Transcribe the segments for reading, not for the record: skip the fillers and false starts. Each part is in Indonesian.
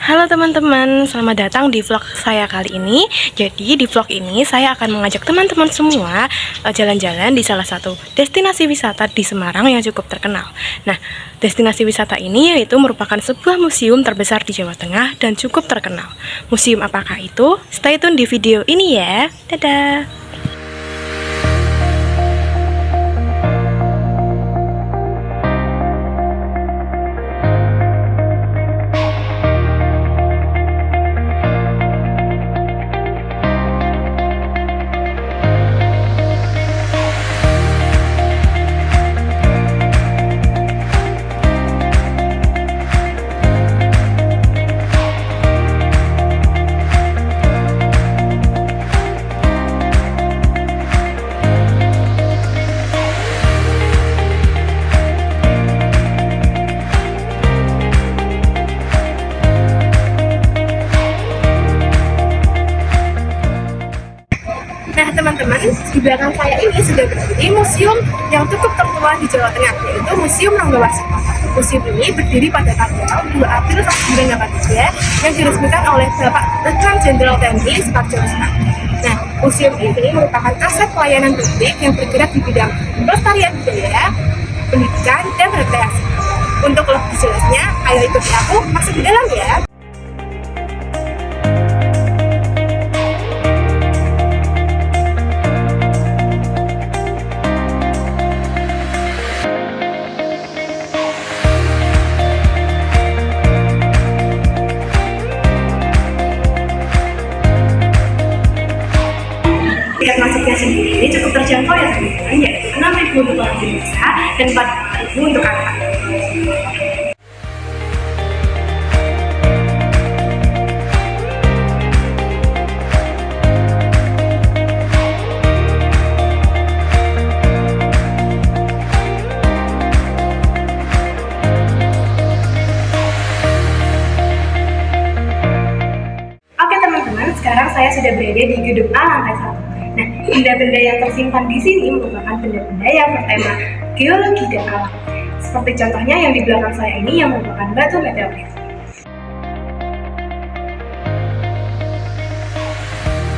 Halo teman-teman, selamat datang di vlog saya kali ini. Jadi di vlog ini saya akan mengajak teman-teman semua jalan-jalan di salah satu destinasi wisata di Semarang yang cukup terkenal. Nah, destinasi wisata ini yaitu merupakan sebuah museum terbesar di Jawa Tengah dan cukup terkenal. Museum apakah itu? Stay tune di video ini ya. Dadah! Nah teman-teman, di belakang saya ini sudah berdiri museum yang cukup tertua di Jawa Tengah, yaitu Museum Ranggawarsita. Museum ini berdiri pada tanggal 2 April 1983 yang diresmikan oleh Bapak Letnan Jenderal TNI Soekarjo Rusmadi. Nah, museum ini merupakan aset pelayanan publik yang bergerak di bidang pelestarian budaya, pendidikan, dan rekreasi. Untuk lebih jelasnya, ayo ikuti aku masuk di dalam ya. Tiket masuknya sendiri ini cukup terjangkau ya teman-teman, yaitu 6.000 untuk orang dewasa dan 4.000 untuk anak. Oke teman-teman, sekarang saya sudah berada di gedung A lantai 1. Nah, benda-benda yang tersimpan di sini merupakan benda-benda yang bertema geologi dan alam. Seperti contohnya yang di belakang saya ini yang merupakan batu meteorit.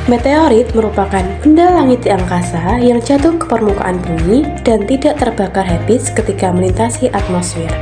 Meteorit merupakan benda langit di angkasa yang jatuh ke permukaan bumi dan tidak terbakar habis ketika melintasi atmosfer.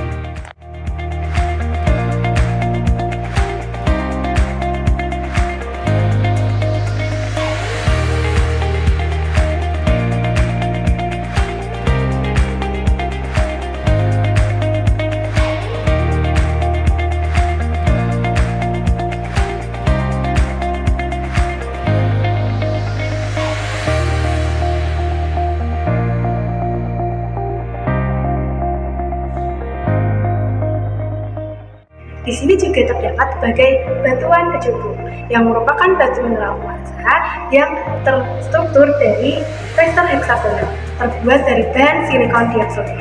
Di sini juga terdapat berbagai batuan kecubung yang merupakan batu mineral kuarsa yang terstruktur dari kristal heksagonal terbuat dari bahan silikon dioksida.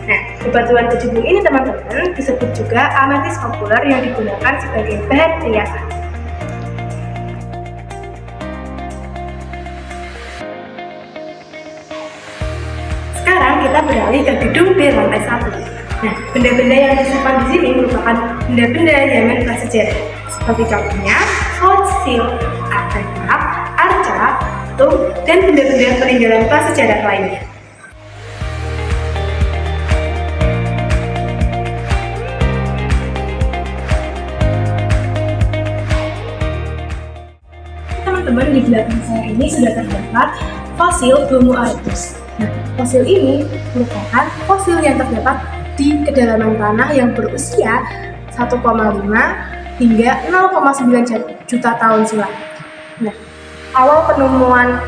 Nah, bebatuan kecubung ini teman-teman disebut juga ametis populer yang digunakan sebagai bahan perhiasan. Sekarang kita beralih ke gedung B lantai 1. Nah, benda-benda yang disimpan di sini merupakan benda-benda zaman prasejarah, seperti contohnya fosil, artefak, arca, patung, dan benda-benda peninggalan prasejarah lainnya. Teman-teman, di belakang saya ini sudah terdapat fosil Homo erectus. Nah, fosil ini merupakan fosil yang terdapat di kedalaman tanah yang berusia 1,5 hingga 0,9 juta tahun silam. Nah, awal penemuan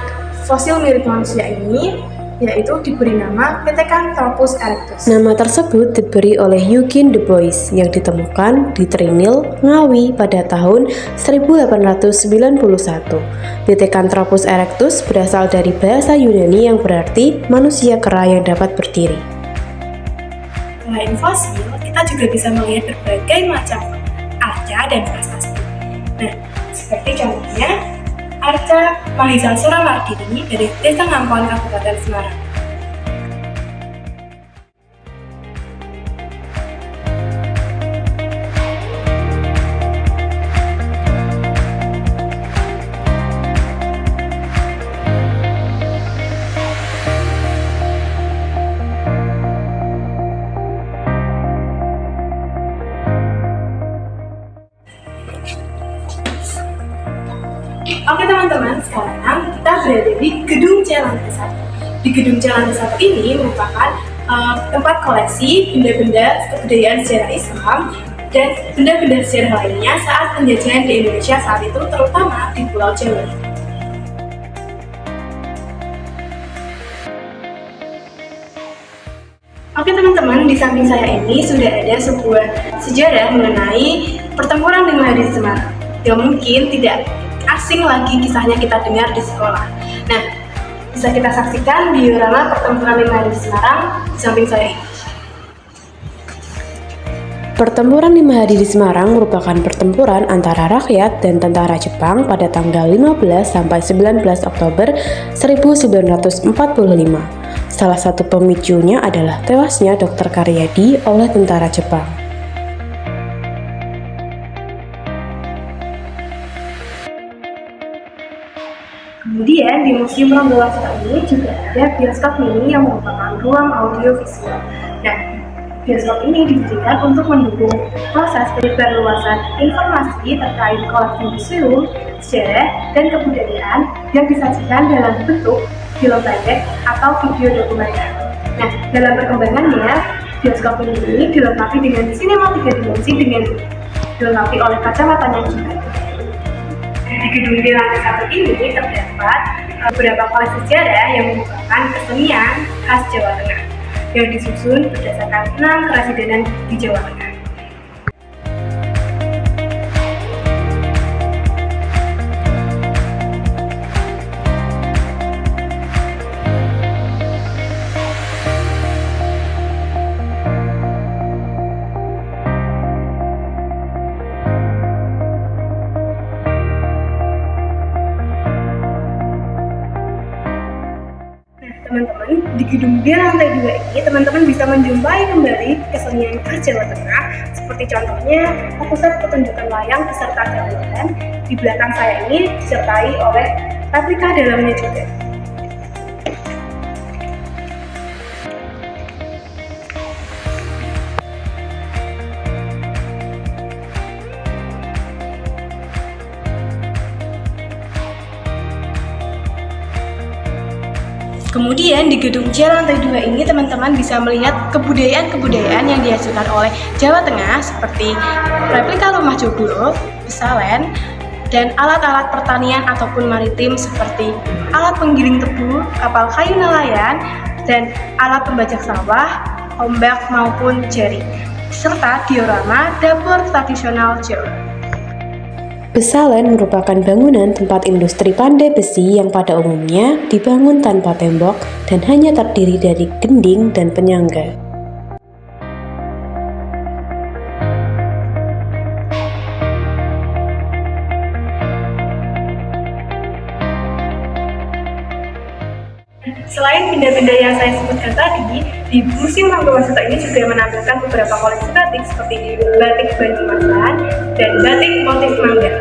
fosil mirip manusia ini yaitu diberi nama Pithecanthropus erectus. Nama tersebut diberi oleh Eugene Du Bois yang ditemukan di Trinil, Ngawi pada tahun 1891. Pithecanthropus erectus berasal dari bahasa Yunani yang berarti manusia kera yang dapat berdiri. Selain fosil, kita juga bisa melihat berbagai macam arca dan prasasti. Nah, seperti contohnya Arca Mahisa Suramardini dari Desa Ngampon, Kabupaten Semarang. Oke teman-teman, sekarang kita berada di Gedung C Lantai 1. Di Gedung C Lantai 1 ini merupakan tempat koleksi benda-benda kebudayaan sejarah Islam dan benda-benda sejarah lainnya saat penjajahan di Indonesia saat itu, terutama di Pulau Jawa. Oke teman-teman, di samping saya ini sudah ada sebuah sejarah mengenai pertempuran 5 hari di Semarang yang mungkin tidak asing lagi kisahnya kita dengar di sekolah. Nah, bisa kita saksikan diorama pertempuran 5 hari di Semarang di samping saya ini. Pertempuran 5 hari di Semarang merupakan pertempuran antara rakyat dan tentara Jepang pada tanggal 15 sampai 19 Oktober 1945. Salah satu pemicunya adalah tewasnya Dr. Karyadi oleh tentara Jepang. Kemudian di Museum Ranggawarsita ini juga ada bioskop mini yang merupakan ruang audiovisual. Nah, bioskop ini didirikan untuk mendukung proses perluasan informasi terkait koleksi museum, sejarah, dan kebudayaan yang disajikan dalam bentuk film pendek atau video dokumenter. Nah, dalam perkembangannya, bioskop ini dilengkapi dengan sinema 3 dimensi dengan dilengkapi oleh kacamatanya juga. Di gedung di lantai 1 ini terdapat beberapa koleksi sejarah yang merupakan kesenian khas Jawa Tengah yang disusun berdasarkan 6 kerasidenan di Jawa Tengah. Teman-teman, di gedung di lantai 2 ini teman-teman bisa menjumpai kembali kesenian khas Jawa Tengah seperti contohnya pusat pertunjukan wayang beserta gamelan. Di belakang saya ini disertai oleh replika dalamnya juga. Kemudian di gedung C lantai 2 ini teman-teman bisa melihat kebudayaan-kebudayaan yang dihasilkan oleh Jawa Tengah seperti replika rumah joglo, pesalen, dan alat-alat pertanian ataupun maritim seperti alat penggiling tebu, kapal kayu nelayan, dan alat pembajak sawah, ombak maupun jaring, serta diorama dapur tradisional Jawa. Pesalen merupakan bangunan tempat industri pandai besi yang pada umumnya dibangun tanpa tembok dan hanya terdiri dari gending dan penyangga. Selain benda-benda yang saya sebutkan tadi, di Museum Ranggawarsita ini juga menampilkan beberapa koleksi batik seperti batik Banyumasan dan batik motif mangga.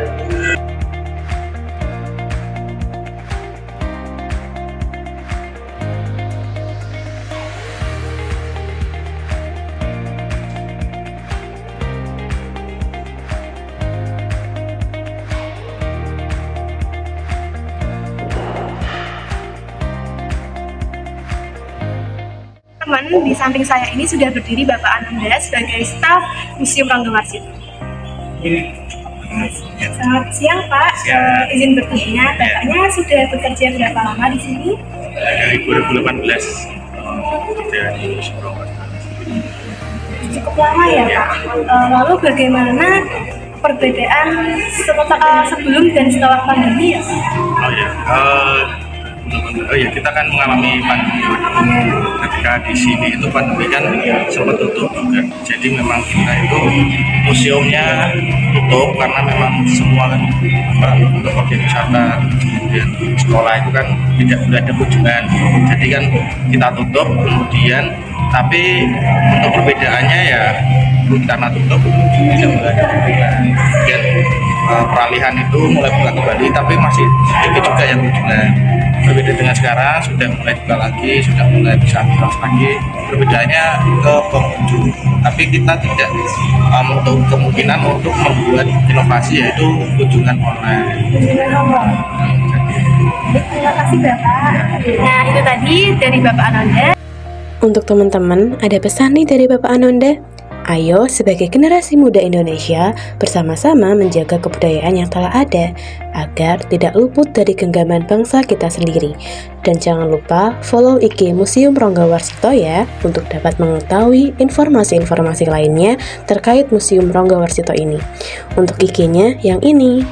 Teman, di samping saya ini sudah berdiri Bapak Ananda sebagai staf Museum Ranggawarsita. Selamat siang Pak, izin bertanya, Bapaknya sudah bekerja berapa lama di sini? dari 2018 dari Museum Rongga. Cukup lama ya Pak. Lalu bagaimana perbedaan sebelum dan setelah pandemi ya? Kita kan mengalami pandemi. Ketika di sini itu pandemi kan sempat tutup juga. Jadi memang kita itu museumnya tutup karena memang semua kan untuk objek wisata, kemudian sekolah itu kan tidak boleh ada kunjungan. Jadi kan kita tutup, kemudian tapi untuk perbedaannya ya karena tutup tidak boleh ada kunjungan. Kemudian peralihan itu mulai buka kembali, tapi masih sedikit juga yang kunjungan. Berbeda dengan sekarang sudah mulai buka lagi, sudah mulai bisa aktif lagi. Perbedaannya ke pengunjung, tapi kita tidak untuk kemungkinan untuk membuat inovasi yaitu kunjungan online. Terima kasih Bapak. Nah itu tadi dari Bapak Ananda. Untuk teman-teman, ada pesan nih dari Bapak Ananda. Ayo sebagai generasi muda Indonesia bersama-sama menjaga kebudayaan yang telah ada agar tidak luput dari genggaman bangsa kita sendiri. Dan jangan lupa follow IG Museum Rongga Warsito ya untuk dapat mengetahui informasi-informasi lainnya terkait Museum Rongga Warsito ini. Untuk IG-nya yang ini.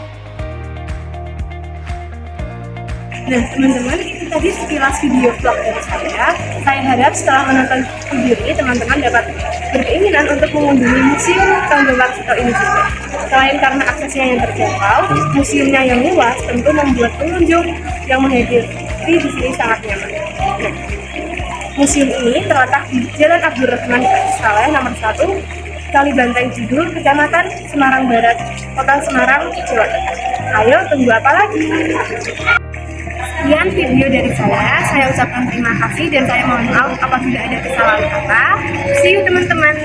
Nah teman-teman, itu tadi sekilas video vlog dari saya. Saya harap setelah menonton video ini teman-teman dapat berkeinginan untuk mengunjungi Museum Rongga Warsito ini juga. Selain karena aksesnya yang terjangkau, museumnya yang luas tentu membuat pengunjung yang menghadiri di sini sangat nyaman. Nah, museum ini terletak di Jalan Abdurrahman Saleh nomor 1, Kalibanteng Jidul, Kecamatan Semarang Barat, Kota Semarang, Jawa Tengah. Ayo tunggu apa lagi? Sekian video dari saya ucapkan terima kasih dan saya mohon maaf apabila ada kesalahan kata. See you teman-teman.